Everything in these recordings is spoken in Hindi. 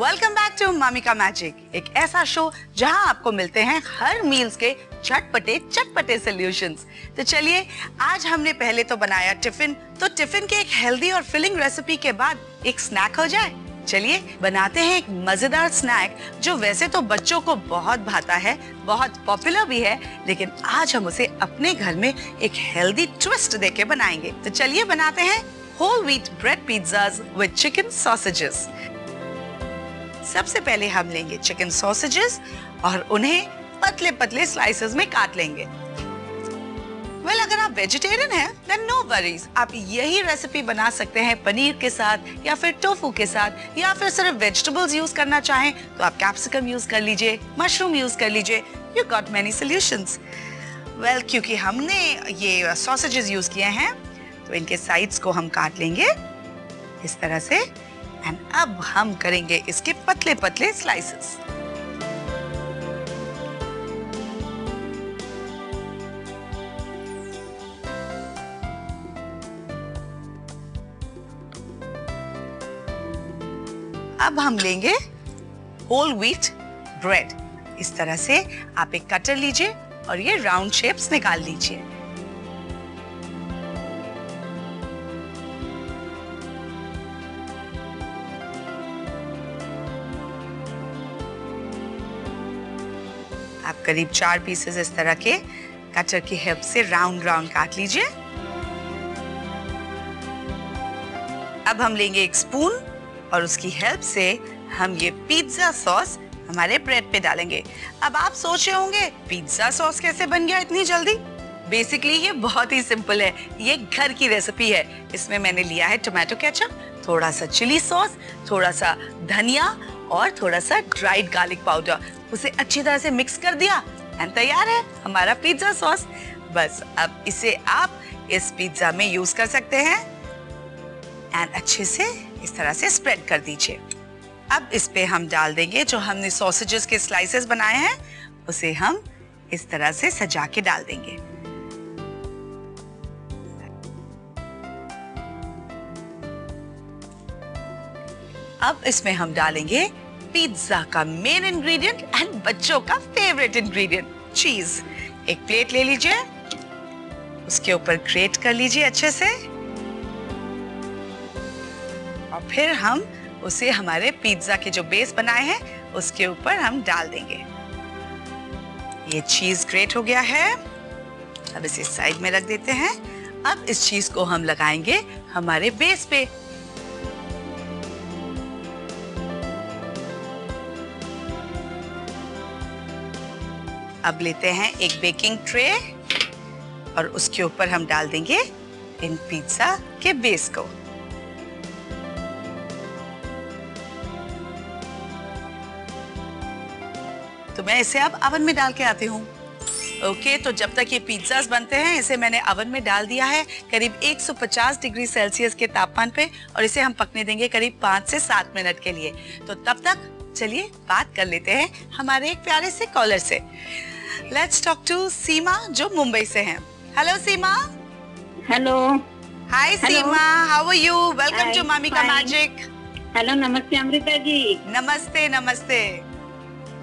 वेलकम बैक टू मम्मी का मैजिक, एक ऐसा शो जहां आपको मिलते हैं हर मील्स के झटपटे चटपटे सॉल्यूशंस। तो चलिए, आज हमने पहले तो बनाया टिफिन, तो टिफिन के एक हेल्दी और फिलिंग रेसिपी के बाद एक स्नैक हो जाए। चलिए बनाते हैं एक मजेदार स्नैक जो वैसे तो बच्चों को बहुत भाता है, बहुत पॉपुलर भी है, लेकिन आज हम उसे अपने घर में एक हेल्दी ट्विस्ट देके बनाएंगे। तो चलिए बनाते हैं whole wheat bread pizzas with chicken sausages. सबसे पहले हम लेंगे चिकन सॉसेजेस और उन्हें पतले पतले स्लाइसेस में काट लेंगे। अगर आप वेजिटेरियन हैं, then no worries, आप यही रेसिपी बना सकते हैं पनीर के साथ या फिर टोफू के साथ, या फिर सिर्फ वेजिटेबल्स यूज करना चाहें तो आप कैप्सिकम यूज कर लीजिए, मशरूम यूज कर लीजिए। You got many solutions. क्योंकि हमने ये सॉसेजेस यूज किए हैं तो इनके साइड्स को हम काट लेंगे इस तरह से, एंड अब हम करेंगे इसके पतले पतले स्लाइसेस। अब हम लेंगे होल व्हीट ब्रेड। इस तरह से आप एक कटर लीजिए और ये राउंड शेप्स निकाल लीजिए। आप करीब 4 पीसेस इस तरह के कटर की हेल्प से राउंड राउंड काट लीजिए। अब हम लेंगे एक स्पून और उसकी हेल्प से हम ये पिज्जा सॉस हमारे ब्रेड पे डालेंगे। अब आप सोच रहे होंगे पिज्जा सॉस कैसे बन गया इतनी जल्दी? बेसिकली ये बहुत ही सिंपल है, ये घर की रेसिपी है। इसमें मैंने लिया है टोमेटो केचप, थोड़ा सा चिली सॉस, थोड़ा सा धनिया और थोड़ा सा ड्राइड गार्लिक पाउडर। उसे अच्छी तरह से मिक्स कर दिया एंड तैयार है हमारा पिज्जा सॉस। बस अब इसे आप इस पिज्जा में यूज कर सकते हैं एंड अच्छे से इस तरह से स्प्रेड कर दीजिए। अब इस पे हम डाल देंगे जो हमने सॉसेजेस के स्लाइसेस बनाए हैं, उसे हम इस तरह से सजा के डाल देंगे। अब इसमें हम डालेंगे पिज्जा का मेन इंग्रेडिएंट एंड बच्चों का फेवरेट इंग्रेडिएंट, चीज। एक प्लेट ले लीजिए, उसके ऊपर ग्रेट कर लीजिए अच्छे से, और फिर हम उसे हमारे पिज्जा के जो बेस बनाए हैं उसके ऊपर हम डाल देंगे। ये चीज ग्रेट हो गया है, अब इसे साइड में रख देते हैं। अब इस चीज को हम लगाएंगे हमारे बेस पे। अब लेते हैं एक बेकिंग ट्रे और उसके ऊपर हम डाल देंगे इन पिज्जा के बेस को। तो मैं इसे अब अवन में डाल के आती हूँ। ओके, तो जब तक ये पिज्जास बनते हैं इसे मैंने अवन में डाल दिया है करीब 150 डिग्री सेल्सियस के तापमान पे, और इसे हम पकने देंगे करीब 5 से 7 मिनट के लिए। तो तब तक चलिए बात कर लेते हैं हमारे एक प्यारे से कॉलर से। लेट्स टॉक टू सीमा जो मुंबई से हैं। Hello Seema. Hello. Hi Seema, how are you? Welcome to mummy का मैजिक। हेलो, नमस्ते अमृता जी। नमस्ते नमस्ते।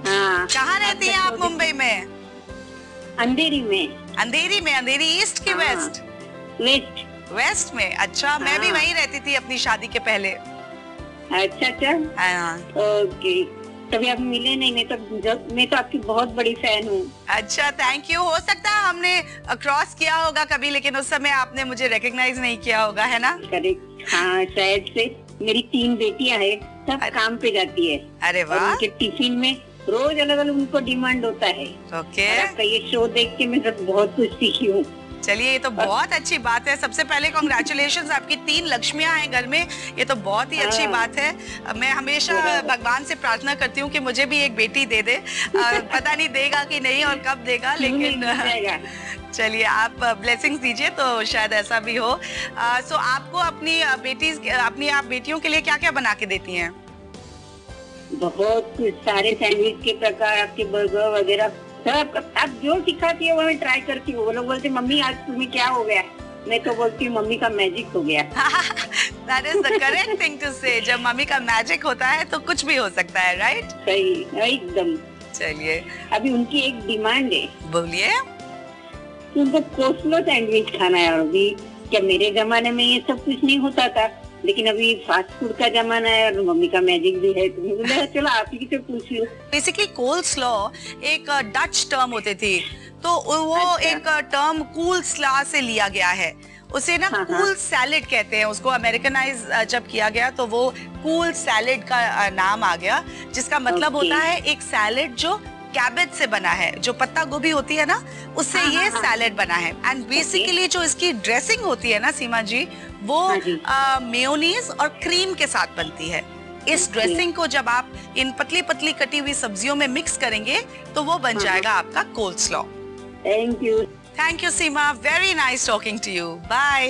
हाँ, कहाँ रहती हैं आप मुंबई में? अंधेरी में। अंधेरी में? अंधेरी ईस्ट की वेस्ट? वेस्ट। वेस्ट में? अच्छा, मैं भी वहीं रहती थी अपनी शादी के पहले। अच्छा अच्छा। हाँ। ओके, तभी आप मिले नहीं, मैं तो आपकी बहुत बड़ी फैन हूँ। अच्छा, थैंक यू। हो सकता है हमने क्रॉस किया होगा कभी, लेकिन उस समय आपने मुझे रिकॉग्नाइज नहीं किया होगा, है ना? करेक्ट। हाँ, शायद से। मेरी 3 बेटियां हैं, सब काम पे जाती है। अरे वाह। उनके टिफिन में रोज अलग अलग उनको डिमांड होता है। ओके। आपका ये शो देख के मैं सब बहुत कुछ सीखी हूँ। चलिए, ये तो बहुत अच्छी बात है। सबसे पहले कॉन्ग्रेचुलेशंस, आपकी 3 लक्ष्मियां हैं घर में, ये तो बहुत ही अच्छी बात है। मैं हमेशा भगवान से प्रार्थना करती हूँ कि मुझे भी एक बेटी दे दे। पता नहीं देगा कि नहीं और कब देगा, लेकिन चलिए आप ब्लेसिंग्स दीजिए तो शायद ऐसा भी हो। सो आपको अपनी आप बेटियों के लिए क्या क्या बना के देती हैं? बहुत सारे सैंडविच के प्रकार, आपके बर्गर वगैरह सब। आप जो सिखाती है वो मैं ट्राई करती हूँ। वो लोग बोलते मम्मी आज तुम्हें क्या हो गया, मैं तो बोलती हूँ मम्मी का मैजिक हो गया। That is the correct thing to say. जब मम्मी का मैजिक होता है तो कुछ भी हो सकता है, राइट? सही, एकदम। चलिए, अभी उनकी एक डिमांड है, बोलिए। उनको कोस्लो सैंडविच खाना है। अभी क्या मेरे जमाने में ये सब कुछ नहीं होता था, लेकिन अभी फास्ट फूड का जमाना है और मम्मी का मैजिक भी है, तो मुझे चलो आप ही से पूछ लो। बेसिकली कोल्स्लॉ एक डच टर्म होती थी, तो वो अच्छा। एक टर्म कूल स्ला से लिया गया है। उसे ना हाँ, कूल सैलेड कहते हैं, उसको अमेरिकनाइज जब किया गया तो वो कूल सैलेड का नाम आ गया, जिसका मतलब ओके। होता है एक सैलेड जो कैबेज से बना है, जो पत्ता गोभी होती है ना, उससे हाँ, ये हाँ, सैलेड बना है। एंड बेसिकली जो इसकी ड्रेसिंग होती है ना सीमा जी, वो हाँ जी। मेयोनीज और क्रीम के साथ बनती है। इस ओके। ड्रेसिंग को जब आप इन पतली पतली कटी हुई सब्जियों में मिक्स करेंगे तो वो बन जाएगा आपका coleslaw. Thank you. Thank you Seema, very nice talking to you, bye.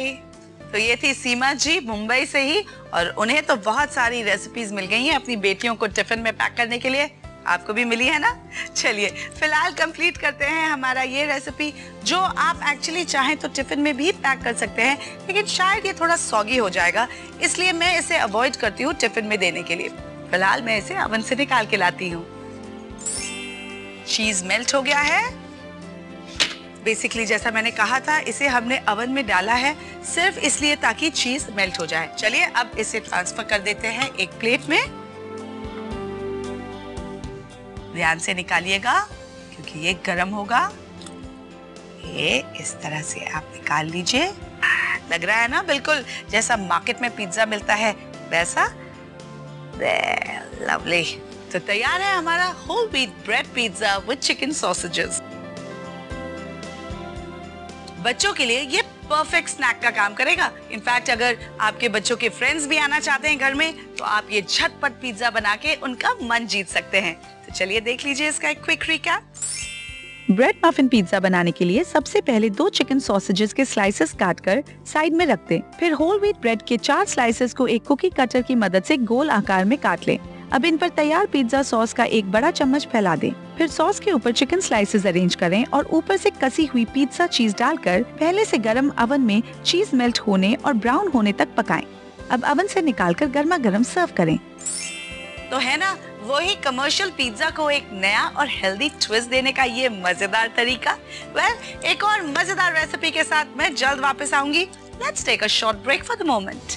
तो ये थी सीमा जी मुंबई से ही, और उन्हें तो बहुत सारी रेसिपीज मिल गई हैं अपनी बेटियों को टिफिन में पैक करने के लिए। आपको भी मिली है ना? चलिए फिलहाल कंप्लीट करते हैं हमारा ये रेसिपी, जो आप एक्चुअली चाहें तो टिफिन में भी पैक कर सकते हैं, लेकिन शायद ये थोड़ा सॉगी हो जाएगा, इसलिए मैं इसे अवॉइड करती हूँ टिफिन में देने के लिए। फिलहाल मैं इसे ओवन से निकाल के लाती हूँ। चीज मेल्ट हो गया है। बेसिकली जैसा मैंने कहा था, इसे हमने ओवन में डाला है सिर्फ इसलिए ताकि चीज मेल्ट हो जाए। चलिए अब इसे ट्रांसफर कर देते हैं एक प्लेट में। ध्यान से निकालिएगा क्योंकि ये गर्म होगा। ये इस तरह से आप निकाल लीजिए। लग रहा है ना बिल्कुल जैसा मार्केट में पिज्जा मिलता है वैसा। लवली। तो तैयार है हमारा whole wheat bread pizza with chicken sausages. बच्चों के लिए ये परफेक्ट स्नैक का काम करेगा। इनफैक्ट अगर आपके बच्चों के फ्रेंड्स भी आना चाहते हैं घर में, तो आप ये झटपट पिज्जा बना के उनका मन जीत सकते हैं। तो चलिए देख लीजिए इसका एक quick recap. Bread muffin pizza बनाने के लिए सबसे पहले 2 चिकन सॉसेजेस के स्लाइसेस काटकर साइड में रख दें। फिर होल व्हीट ब्रेड के 4 स्लाइसेस को एक कुकी कटर की मदद से गोल आकार में काट लें। अब इन पर तैयार पिज्जा सॉस का एक बड़ा चम्मच फैला दें। फिर सॉस के ऊपर चिकन स्लाइसेस अरेंज करें और ऊपर से कसी हुई पिज्जा चीज डालकर पहले से गर्म ओवन में चीज मेल्ट होने और ब्राउन होने तक पकाएं। अब ओवन से निकालकर गर्मा गर्म सर्व करें। तो है ना वही कमर्शियल पिज्जा को एक नया और हेल्दी ट्विस्ट देने का ये मजेदार तरीका। वेल, एक और मजेदार रेसिपी के साथ मैं जल्द वापस आऊंगी। Let's take a short break for the moment.